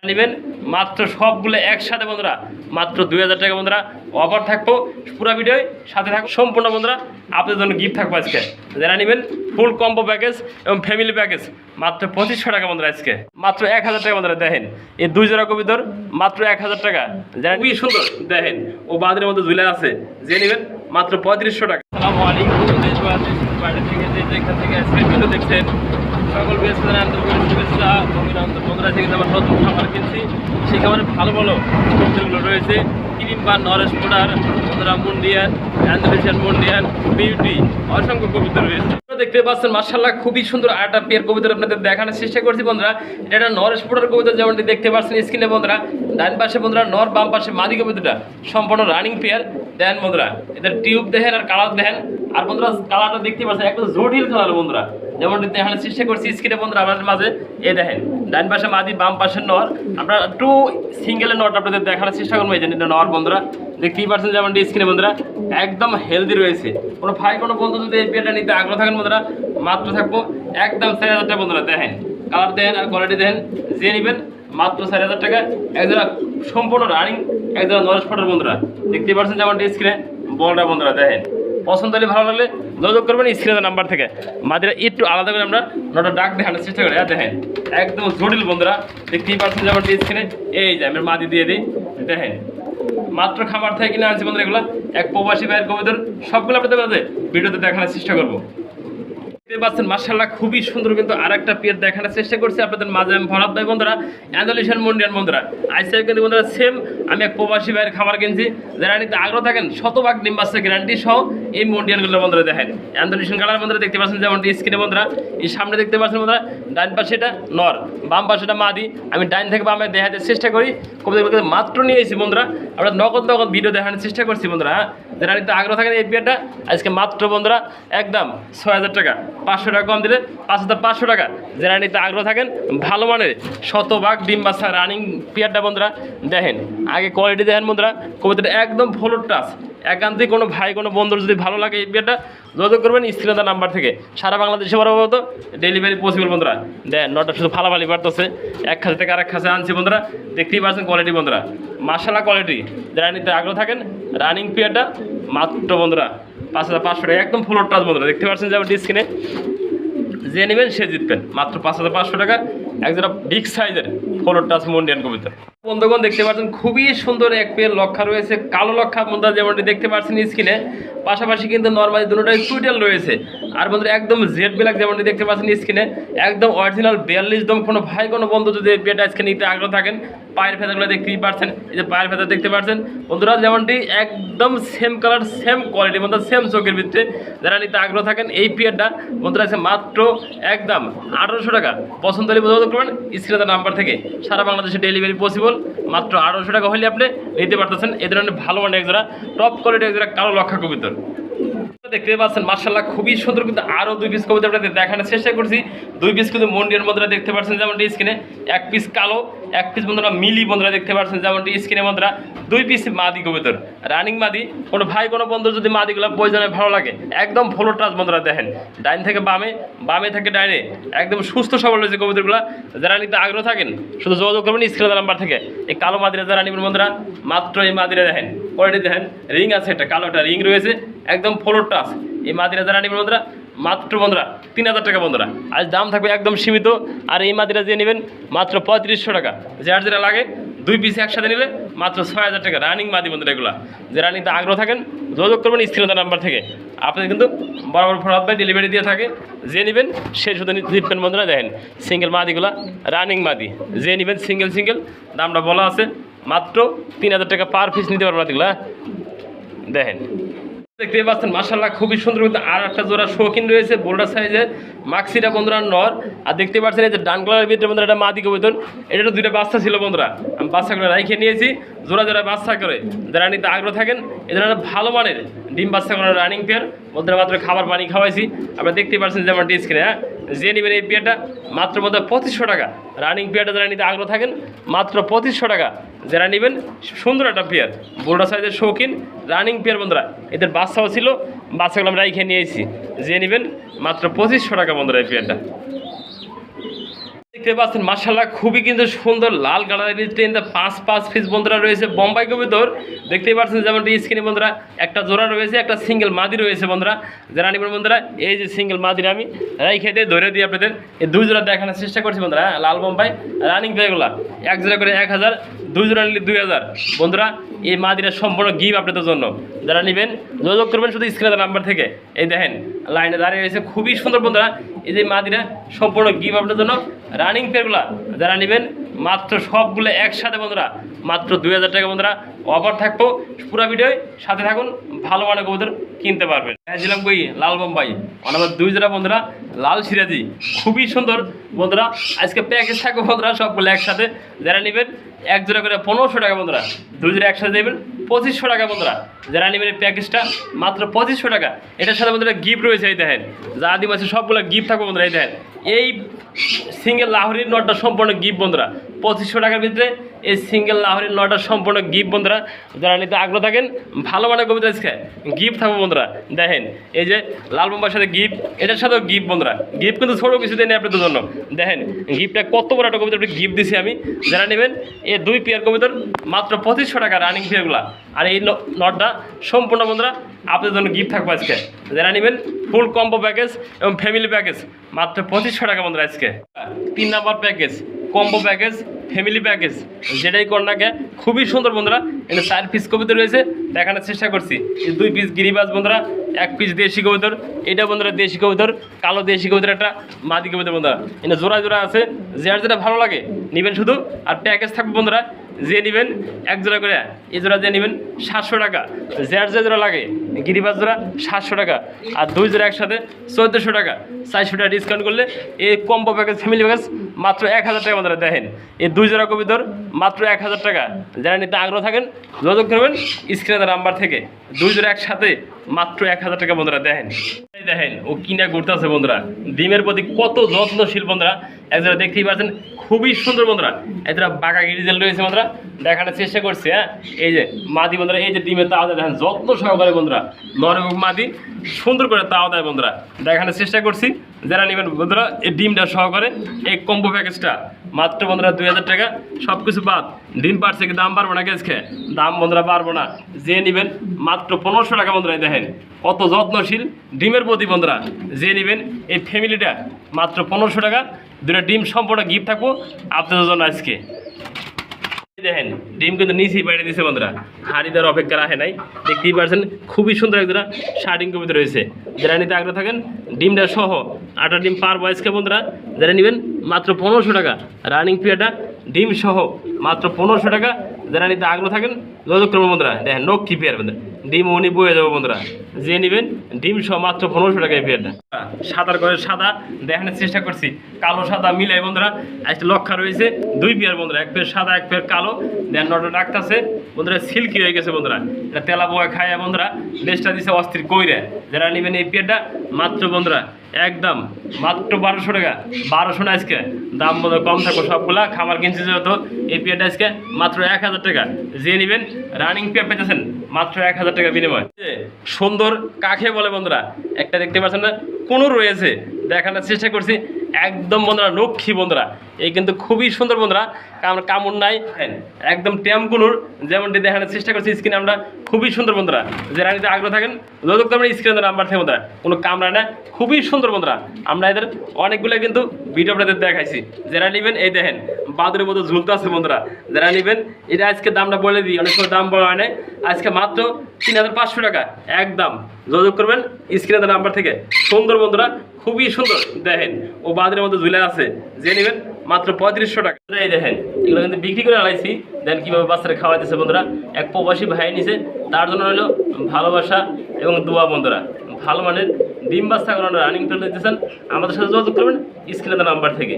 নেবেন মাত্র সবগুলো একসাথে বন্ধুরা মাত্র 2000 টাকা বন্ধুরা অফার থাকবো পুরো ভিডিও সাথে থাকবো সম্পূর্ণ বন্ধুরা আপনাদের জন্য গিফট থাকবো আজকে যারা নেবেন ফুল কম্বো প্যাকেজ এবং ফ্যামিলি প্যাকেজ মাত্র 2500 টাকা বন্ধুরা আজকে মাত্র 1000 টাকা বন্ধুরা দেখেন এই 2 জোড়া কবিতর মাত্র 1000 টাকা যারা খুবই সুন্দর দেখেন ও বাঁধের মধ্যে ঝুলে আছে যে নেবেন মাত্র 3500 টাকা। আসসালামু আলাইকুম দেশবাসী বাইরে থেকে যেখান থেকে আজকে ভিডিও দেখছেন সকল ব্যবসাদার আন্তরিক শুভেচ্ছা অভিনন্দন। বন্ধুরা থেকে আমার নতুন খাবার কিনছি সেই খাবারে ভালো ভালো কবিতাগুলো রয়েছে ক্রিম বা নরেশ পোডার বন্ধুরা মুন্ডিয়ান অ্যান্ডোলেশিয়ান মুন্ডিয়ান বিউটি অসংখ্য কবিতা রয়েছে দেখতে পাচ্ছেন মাশাআল্লাহ খুবই সুন্দর আরেকটা পেয়ার কবিতা আপনাদের দেখানোর চেষ্টা করছি বন্ধুরা। এটা নরেশ পোডার কবিতা যেমনটি দেখতে পাচ্ছেন স্ক্রিনে বন্ধুরা ডান পাশে বন্ধুরা নর বাম পাশে মাদি কবিতাটা সম্পূর্ণ রানিং পেয়ার দেন বন্ধুরা এদের টিউব দেখেন আর কালার দেখেন আর বন্ধুরা কালারটা দেখতে পাচ্ছেন একদম জটিল কালার বন্ধুরা যেমনটি দেখানোর চেষ্টা করছি স্ক্রিনে বন্ধুরা আপনাদের মাঝে এই দেখেন ডান পাশে মাদি বাম পাশে নর আমরা একটু সিঙ্গেলের নট আপনাদের দেখানোর চেষ্টা করবো এই যে এটা নর বন্ধুরা দেখতেই পাচ্ছেন যেমনটি স্ক্রিনে বন্ধুরা একদম হেলদি রয়েছে কোনো ভাই কোনো বন্ধু যদি এই পেয়ারটা নিতে আগ্রহ থাকেন বন্ধুরা মাত্র থাকবো একদম 4000 টাকা বন্ধুরা দেখেন কালার দেখেন আর কোয়ালিটি দেখেন যে নেবেন মাত্র 4000 টাকা একজোড়া সম্পূর্ণ রানিং একজোড়া নরেশ পোডার বন্ধুরা দেখতেই পাচ্ছেন যেমনটি স্ক্রিনে বলটা বন্ধুরা দেখেন পছন্দ হলে ভালো লাগলে যোগাযোগ করবেন স্ক্রিনের নাম্বার থেকে মাদিরা একটু আলাদা করে আমরা নটা ডাক দেখানোর চেষ্টা করি দেখেন একদম জটিল বন্ধুরা দেখতেই পাচ্ছেন যেমন স্ক্রিনে এই যে আমি মাদি দিয়ে দিই দেখেন মাত্র খাবার থেকে কিনে আনছি বন্ধুরা এগুলো এক প্রবাসী ভাইয়ের কবিতার সবগুলো আপনাদের মাঝে ভিডিওতে দেখানোর চেষ্টা করবো। দেখতে পাচ্ছেন মাশাআল্লাহ খুবই সুন্দর কিন্তু আরেকটা পেয়ার দেখানোর চেষ্টা করছি আপনাদের মাঝে আমি ভরাত ভাই বন্ধুরা অ্যান্ডোলেশিয়ান মুন্ডিয়ান বন্ধুরা আইসা কিন্তু বন্ধুরা সেম আমি এক প্রবাসী ভাইয়ের খাবার কিনছি যারা নিতে আগ্রহ থাকেন শতভাগ ডিম বাচ্চা গ্যারান্টি সহ এই মুন্ডিয়ানগুলো বন্ধুরা দেখেন অ্যান্ডোলেশিয়ান কালার বন্ধুরা দেখতে পাচ্ছেন যেমন স্ক্রিনে বন্ধুরা এই সামনে দেখতে পাচ্ছেন বন্ধুরা ডান পাশে এটা নর বাম পাশে এটা মাদি আমি ডাইন থেকে বামে দেখাতে চেষ্টা করি কবিতা মাত্র নিয়ে এসেছি বন্ধুরা আমরা নগদ ভিডিও দেখানোর চেষ্টা করছি বন্ধুরা হ্যাঁ যারা নিতে আগ্রহ থাকেন এই পেয়ারটা আজকে মাত্র বন্ধুরা একদম 6000 টাকা 500 টাকা কম দিলে 5500 টাকা যারা নিতে আগ্রহ থাকেন ভালো মানের শতভাগ ডিম বাচ্চা রানিং পেয়ারটা বন্ধুরা দেখেন আগে কোয়ালিটি দেখেন বন্ধুরা কবিতাটা একদম ফ্লোর টাচ একান্তিক কোনো ভাই কোনো বন্ধুর যদি ভালো লাগে এই পেয়ারটা যোগাযোগ করবেন স্ক্রিনে দেওয়া নাম্বার থেকে সারা বাংলাদেশে বরাবর ডেলিভারি পসিবল বন্ধুরা দেন নটা শুধু ফালাফালি বাড়তেছে এক খাঁচা থেকে আরেক খাঁচা আনছি বন্ধুরা দেখতেই পাচ্ছেন কোয়ালিটি বন্ধুরা মাশাআল্লাহ কোয়ালিটি যারা নিতে আগ্রহ থাকেন রানিং পেয়ারটা মাত্র বন্ধুরা 5500 টাকা একদম ফ্লোর টাচ বন্ধুরা দেখতে পাচ্ছেন যেমন স্ক্রিনে যে নেবেন সে জিতবেন মাত্র 5500 টাকা একজোড়া বিগ সাইজের ফ্লোর টাচ মুন্ডিয়ান কবিতা বন্ধুগণ দেখতে পাচ্ছেন খুবই সুন্দর এক পেয়ার লক্ষা রয়েছে কালো লক্ষা বন্ধুরা যেমনটি দেখতে পাচ্ছেন স্ক্রিনে পাশাপাশি কিন্তু নর্মালি দুটোটাই সুইটেল রয়েছে আর বন্ধুরা একদম জেড ব্ল্যাক যেমনটি দেখতে পাচ্ছেন স্ক্রিনে একদম অরিজিনাল 42 দম কোনো ভাই কোনো বন্ধু যদি এই পেয়ারটা আজকে নিতে আগ্রহ থাকেন পায়ের ফেদাগুলো দেখতেই পাচ্ছেন এই যে পায়ের ফেদা দেখতে পাচ্ছেন বন্ধুরা যেমনটি একদম সেম কালার সেম কোয়ালিটি বন্ধুরা সেম চোখের ভিতরে যারা নিতে আগ্রহ থাকেন এই পেয়ারটা বন্ধুরা আছে মাত্র একদম 1800 টাকা পছন্দ হলে যোগাযোগ করবেন স্ক্রিনে নাম্বার থেকে সারা বাংলাদেশে ডেলিভারি পসিবল মাত্র 1800 টাকা হলে আপনি নিতে পারতেছেন এই ধরনের ভালো মানের একজোড়া টপ কোয়ালিটি একজোড়া কালো লক্ষা কবিতর দেখতে পাচ্ছেন মাশাআল্লাহ খুবই সুন্দর কিন্তু আরও 2 পিস কবিতা আপনাদের দেখানোর চেষ্টা করছি 2 পিস কিন্তু মন্ডিয়ার বন্ধুরা দেখতে পাচ্ছেন যেমন স্ক্রিনে এক পিস কালো এক পিস বন্ধুরা মিলি বন্ধুরা দেখতে পাচ্ছেন যেমন স্ক্রিনে বন্ধুরা 2 পিস মাদি কবিতর রানিং মাদি কোনো ভাই কোনো বন্ধু যদি মাদিগুলো প্রয়োজনে ভালো লাগে একদম ফ্লোর টাচ বন্ধুরা দেখেন ডাইন থেকে বামে বামে থেকে ডাইনে একদম সুস্থ সবল রয়েছে কবিতরগুলো যারা নিতে আগ্রহ থাকেন শুধু যোগাযোগ করবেন স্ক্রিনে নাম্বার থেকে এই কালো মাদিরা যারা নেবেন বন্ধুরা মাত্র এই মাদিরা দেখেন কোয়ালিটি দেখেন রিং আছে একটা কালো একটা রিং রয়েছে একদম ফ্লোর টাচ এই মাদিরা যারা নেবেন বন্ধুরা মাত্র বন্ধুরা 3000 টাকা বন্ধুরা আজ দাম থাকবে একদম সীমিত আর এই মাদিরা দিয়ে নেবেন মাত্র 3500 টাকা যার যেটা লাগে 2 পিস একসাথে নিলে মাত্র 6000 টাকা রানিং মাদি বন্ধুরা এগুলো যারা নিতে আগ্রহ থাকেন যোগাযোগ করবেন স্ক্রিনে নাম্বার থেকে আপনাদের কিন্তু বরাবর ফরাত ভাই ডেলিভারি দিয়ে থাকে যে নেবেন সে শুধু জিতবেন বন্ধুরা দেখেন সিঙ্গেল মাদিগুলা রানিং মাদি যে নেবেন সিঙ্গেল দামটা বলা আছে মাত্র 3000 টাকা পার পিস নিতে পারবেন মাদিগুলা দেখেন দেখতে পাচ্ছেন মাশাআল্লাহ খুবই সুন্দর কিন্তু আর একটা জোড়া শৌখিন রয়েছে বোল্ডার সাইজের মাক্সিটা বন্ধুরা নর আর দেখতে পাচ্ছেন এই যে ডান কালারের ভিতরে বন্ধুরা এটা মাদি কবিতর এটা দুইটা বাচ্চা ছিল বন্ধুরা আমি বাচ্চাগুলো রাইখে নিয়েছি জোড়া বাচ্চা করে যারা নিতে আগ্রহ থাকেন এদের ভালো মানের ডিম বাচ্চা করে রানিং পেয়ার বন্ধুরা মাত্র খাবার পানি খাওয়াইছি আপনারা দেখতে পাচ্ছেন যেমন স্ক্রিনে হ্যাঁ যে নেবেন এই পেয়ারটা মাত্র বন্ধুরা 2500 টাকা রানিং পেয়ারটা যারা নিতে আগ্রহ থাকেন মাত্র 2500 টাকা যারা নেবেন সুন্দর একটা পেয়ার বোল্ডার সাইজের শৌখিন রানিং পেয়ার বন্ধুরা এদের বাচ্চাও ছিল বাচ্চাগুলো আমরা রাইখে নিয়েছি যে নেবেন মাত্র 2500 টাকা বন্ধুরা এই পেয়ারটা দেখতে পাচ্ছেন মাশাআল্লাহ খুবই কিন্তু সুন্দর লাল কালারের ভিতরে 5 পিস বন্ধুরা রয়েছে বোম্বাই কবুতর। দেখতেই পাচ্ছেন যেমনটি স্ক্রিনে বন্ধুরা একটা জোড়া রয়েছে, একটা সিঙ্গেল মাদি রয়েছে বন্ধুরা। যারা নেবেন বন্ধুরা এই যে সিঙ্গেল মাদির আমি রাইখে দিয়ে ধরে দিই আপনাদের এই দুই জোড়া দেখানোর চেষ্টা করছি বন্ধুরা। লাল বোম্বাই রানিং পেয়েগুলা এক জোড়া করে 1000, দুই জোড়া নিলে 2000 বন্ধুরা। এই মাদিরা সম্পূর্ণ গিফট আপনাদের জন্য। যারা নেবেন যোগাযোগ করবেন শুধু স্ক্রিনের নাম্বার থেকে। এই দেখেন লাইনে দাঁড়িয়ে রয়েছে খুবই সুন্দর বন্ধুরা। এই যে মাদিরা সম্পূর্ণ গিফট আপনাদের জন্য রানিং পেয়ারগুলা। যারা নেবেন মাত্র সবগুলো একসাথে বন্ধুরা মাত্র 2000 টাকা বন্ধুরা অফার থাকবো। পুরো ভিডিও সাথে থাকুন, ভালো মানের কবুতর কিনতে পারবেন। দিলাম কই লাল বোম্বাই আমার দুই জোড়া বন্ধুরা লাল সিরাজি খুবই সুন্দর বন্ধুরা। আজকে প্যাকেজ থাকবে বন্ধুরা সবগুলো একসাথে। যারা নেবেন এক জোড়া করে 1500 টাকা বন্ধুরা, দুই জোড়া একসাথে দেবেন 2500 টাকা বন্ধুরা। যারা নেবেন এই প্যাকেজটা মাত্র 2500 টাকা। এটার সাথে বন্ধুরা গিফট রয়েছে এই দেখেন, যা আদি মাসে সবগুলো গিফট থাকবে বন্ধুরা। এই দেখেন এই সিঙ্গেল লাহোরির নটটা সম্পূর্ণ গিফট বন্ধুরা 2500 টাকার ভিতরে। এই সিঙ্গেল লাহোরির নটটা সম্পূর্ণ গিফট বন্ধুরা। যারা নিতে আগ্রহ থাকেন ভালো মানের কবিতা আজকে গিফট থাকবে বন্ধুরা। দেখেন এই যে লাল বোম্বার সাথে গিফট, এটার সাথেও গিফট বন্ধুরা। গিফট কিন্তু ছোটো কিছু দেয়নি আপনাদের জন্য। দেখেন গিফটটা কত বড় একটা কবিতা গিফট দিছি আমি। যারা নেবেন এই 2 পেয়ার কবিতার মাত্র 2500 টাকা রানিং পেয়ারগুলা। আর এই নটটা সম্পূর্ণ বন্ধুরা আপনাদের জন্য গিফট থাকবে আজকে। যারা নেবেন ফুল কম্বো প্যাকেজ এবং ফ্যামিলি প্যাকেজ মাত্র 2500 টাকা বন্ধুরা আজকে। 3 number package combo package family package যেটাই কর না কে খুবই সুন্দর বন্ধুরা। এটা 4 পিস কবুতর রয়েছে দেখানোর চেষ্টা করছি। 2 পিস গিরিবাজ বন্ধুরা, 1 পিস দেশি কবুতর। এটা বন্ধুরা দেশি কবুতর, কালো দেশি কবুতর একটা মাদি কবুতর বন্ধুরা। এটা জোড়া জোড়া আছে, যার যেটা ভালো লাগে নেবেন শুধু। আর প্যাকেজ থাকবে বন্ধুরা যে নেবেন এক জোড়া করে, এই জোড়া যে নেবেন 700 টাকা। যার যে জোড়া লাগে গিরিবাজ জোড়া 700 টাকা, আর 2 জোড়া একসাথে 1400 টাকা। 400 টাকা ডিসকাউন্ট করলে এই কম্বো প্যাকেজ ফ্যামিলি প্যাকেজ মাত্র 1000 টাকা বন্ধুরা। দেখেন এই 2 জোড়া কবিতর মাত্র 1000 টাকা। যারা নিতে আগ্রহ থাকেন যোগাযোগ করবেন স্ক্রিনের নাম্বার থেকে। 2 জোড়া একসাথে মাত্র 1000 টাকা বন্ধুরা। দেখেন দেখেন ও কিনা ঘুরতেছে বন্ধুরা, ডিমের প্রতি কত যত্নশীল বন্ধুরা। একজোড়া দেখতেই পাচ্ছেন খুবই সুন্দর বন্ধুরা। একজোড়া বাঁকা গিরিজেল রয়েছে বন্ধুরা, দেখানোর চেষ্টা করছি। হ্যাঁ এই যে মাদি বন্ধুরা, এই যে ডিমের তাওয়া দেখেন যত্ন সহকারে বন্ধুরা, নরম মাদি সুন্দর করে তাওয়া দেয় বন্ধুরা, দেখানোর চেষ্টা করছি। যারা নেবেন বন্ধুরা এই ডিমটা সহকারে এই কম্বো প্যাকেজটা মাত্র বন্ধুরা 2000 টাকা। সব কিছু বাদ, ডিম বাড়ছে কি দাম বাড়বো না গ্যাসকে, দাম বন্ধুরা বাড়বো না। যে নেবেন মাত্র 1500 টাকা বন্ধুরা। দেখেন কত যত্নশীল ডিমের প্রতি বন্ধুরা। যে নেবেন এই ফ্যামিলিটা মাত্র 1500 টাকা। 2টা ডিম সম্পূর্ণ গিফট থাকবো আপনাদের জন্য আজকে। দেখেন ডিম কিন্তু নিচেই বাইরে দিয়েছে বন্ধুরা, হাড়ি দেওয়ার অপেক্ষা রাখে নাই। দেখতেই পাচ্ছেন খুবই সুন্দর একজোড়া শার্টিং কবিতা রয়েছে। যারা নিতে আগ্রহ থাকেন ডিমটা সহ 8টা ডিম পার বয়সকে বন্ধুরা। যারা নেবেন মাত্র 1500 টাকা রানিং পিয়াটা ডিম সহ মাত্র 1500 টাকা। যারা নিতে আগ্রহ থাকেন যোগাযোগ করবেন বন্ধুরা। দেখেন নক্ষী পেয়ার বন্ধুরা, ডিম উনি বয়ে যাবো বন্ধুরা। যে নেবেন ডিম সহ মাত্র 1500 টাকা এই পেয়ারটা। সাদার করে সাদা দেখানোর চেষ্টা করছি, কালো সাদা মিলাই বন্ধুরা। একটা লক্ষা রয়েছে 2 পেয়ার বন্ধুরা, 1 পেয়ার সাদা 1 পেয়ার কালো। দেন নটা ডাকতেছে বন্ধুরা, সিল্কি হয়ে গেছে বন্ধুরা। এটা তেলা পোয়া খায় বন্ধুরা, লেজটা দিছে অস্থির কইরে। যারা নেবেন এই পেয়ারটা মাত্র বন্ধুরা একদম মাত্র 1200 টাকা। 1200 না আজকে দাম বোধ কম থাকবো সবগুলা খাবার কিনছে যেহেতু। এই পেয়ারটা আজকে মাত্র 1000 টাকা। যে নেবেন রানিং পেয়ার পেতেছেন মাত্র 1000 টাকা বিনিময়। সুন্দর কাকে বলে বন্ধুরা, একটা দেখতে পাচ্ছেন না কোনও রয়েছে, দেখানোর চেষ্টা করছি। একদম বন্ধুরা লক্ষ্মী বন্ধুরা, এই কিন্তু খুবই সুন্দর বন্ধুরা, কারণ কামড় নাই, একদম টেমকুনুর যেমনটি দেখানোর চেষ্টা করছি স্ক্রিনে আমরা। খুবই সুন্দর বন্ধুরা, যারা নিতে আগ্রহ থাকেন যোগাযোগ করবেন স্ক্রিনের নাম্বার থেকে বন্ধুরা। কোনো কামড়া না, খুবই সুন্দর বন্ধুরা। আমরা এদের অনেকগুলো কিন্তু ভিডিও আপনাদের দেখাইছি। যারা নেবেন এই দেখেন বাদুরের মতো ঝুলতে আছে বন্ধুরা। যারা নেবেন এটা আজকে দামটা বলে দিই, অনেক সময় দাম বলা হয় না। আজকে মাত্র 3500 টাকা একদম। যোগাযোগ করবেন স্ক্রিনের নাম্বার থেকে। সুন্দর বন্ধুরা, খুবই সুন্দর। দেখেন ও বাদুরের মতো ঝুলে আছে, যে নেবেন মাত্র 3500 টাকা। এই দেখেন এগুলো কিন্তু বিক্রি করে আলাইছি। দেখেন কীভাবে বাচ্চারা খাওয়াইতেছে বন্ধুরা। এক প্রবাসী ভাই নিছে, তার জন্য হলো ভালোবাসা এবং দোয়া বন্ধুরা। ভালো মানের ডিম বাচ্চা করানো রানিং পেলে দিতেছেন, আমাদের সাথে যোগাযোগ করবেন স্ক্রিনের নাম্বার থেকে।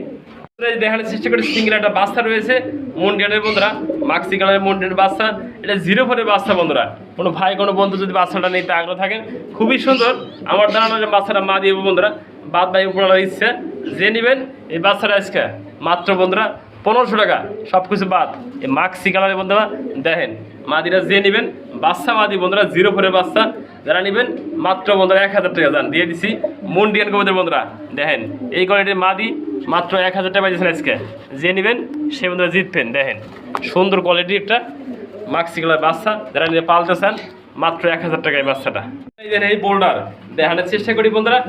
দেখানোর চেষ্টা করি সিঙ্গেল একটা বাচ্চা রয়েছে মন্ডিয়ানের বন্ধুরা, মাক্সি কালারের মন্ডিয়ানের বাচ্চা। এটা 0 বাচ্চা বন্ধুরা। কোনো ভাই কোনো বন্ধু যদি বাচ্চাটা নিতে আগ্রহ থাকেন খুবই সুন্দর। আমার ধারণা বাচ্চাটা মা দিয়ে বন্ধুরা, বাদ ভাই উপরালার ইচ্ছা। যে নেবেন এই বাচ্চাটা আজকে মাত্র বন্ধুরা 1500 টাকা। সব কিছু বাদ এই মাক্সি কালারের বন্ধুরা। দেখেন মাদিরা যে নেবেন বাচ্চা মাদি বন্ধুরা, 04 বাচ্চা, যারা নেবেন মাত্র বন্ধুরা 1000 টাকা দাম দিয়ে দিছি। মুন্ডিয়ান কবুতর বন্ধুরা দেখেন, এই কোয়ালিটির মাদি মাত্র 1000 টাকা দিয়েছেন আজকে। যে নেবেন সে বন্ধুরা জিতবেন। দেখেন সুন্দর কোয়ালিটির একটা মাক্সি কালার বাচ্চা, যারা নিয়ে পালতে চান মাত্র 1000 টাকায় বাচ্চাটা। এই বোল্ডার দেখানোর চেষ্টা করি বন্ধুরা,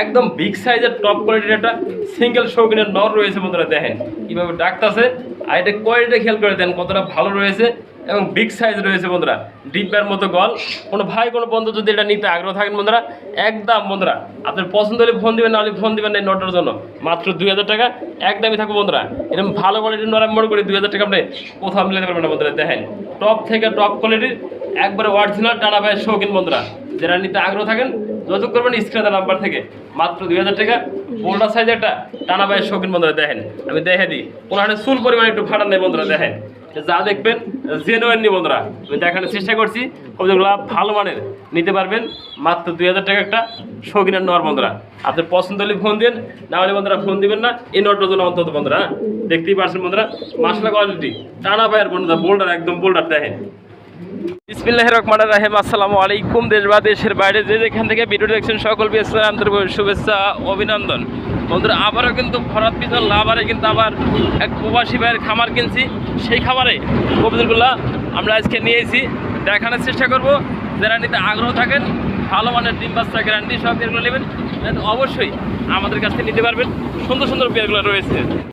একদম বিগ সাইজের টপ কোয়ালিটির একটা সিঙ্গেল শৌখিনের নর রয়েছে বন্ধুরা। দেখেন কীভাবে ডাকতেছে, আর এটা কোয়ালিটি খেয়াল করে দেন কতটা ভালো রয়েছে এবং বিগ সাইজ রয়েছে বন্ধুরা, ডিব্বার মতো গল। কোনো ভাই কোনো বন্ধু যদি এটা নিতে আগ্রহ থাকেন বন্ধুরা, একদম বন্ধুরা আপনার পছন্দ হলে ফোন দিবেন, নাহলে ফোন দিবেন না এই নটার জন্য। মাত্র 2000 টাকা একদমই থাকবে বন্ধুরা। এরকম ভালো কোয়ালিটির নর আমি মনে করি 2000 টাকা আপনি কোথাও মিলাতে পারবেন না বন্ধুরা। দেখেন টপ থেকে টপ কোয়ালিটির একবারে অরিজিনাল টানা ভাইয়ের শৌখিন বন্ধুরা, যারা নিতে আগ্রহ থাকেন যোগাযোগ করবেন স্ক্রিনের নাম্বার থেকে। মাত্র 2000 টাকা বোল্ডার সাইজের একটা টানা ভাইয়ের শৌখিন বন্ধুরা। দেখেন আমি দেখে দিই, কোনো হাটে চুল পরিমাণ একটু ফাটান নেই বন্ধুরা। দেখেন যা দেখবেন জেনুইন নি বন্ধুরা, আমি দেখানোর চেষ্টা করছি। কবুতরগুলো ভালো মানের নিতে পারবেন মাত্র 2000 টাকা একটা শৌখিনের নর বন্ধুরা। আপনার পছন্দ হলে ফোন দিন, না হলে বন্ধুরা ফোন দিবেন না এই নটটার জন্য অন্তত বন্ধুরা। দেখতেই পারছেন বন্ধুরা মাশাআল্লাহ কোয়ালিটি টানা ভাইয়ের বন্ধুরা, বোল্ডার একদম বোল্ডার। দেখেন বিসমিল্লাহির রহমানির রহিম, আসসালামু আলাইকুম। দেশ বা দেশের বাইরে যে যেখান থেকে ভিডিও দেখছেন সকল বিএসএর আন্তরিক শুভেচ্ছা অভিনন্দন বন্ধুরা। আবারও কিন্তু ভরাত পিছন লাভারে কিন্তু আবার এক প্রবাসী ভাইয়ের খামার কিনছি, সেই খামারে কবুতরগুলো আমরা আজকে নিয়েছি, দেখানোর চেষ্টা করব। যারা নিতে আগ্রহ থাকেন ভালো মানের ডিম বাচ্চা গ্যারান্টি সব পেয়ারগুলো নেবেন অবশ্যই আমাদের কাছ থেকে নিতে পারবেন। সুন্দর সুন্দর পেয়ারগুলো রয়েছে।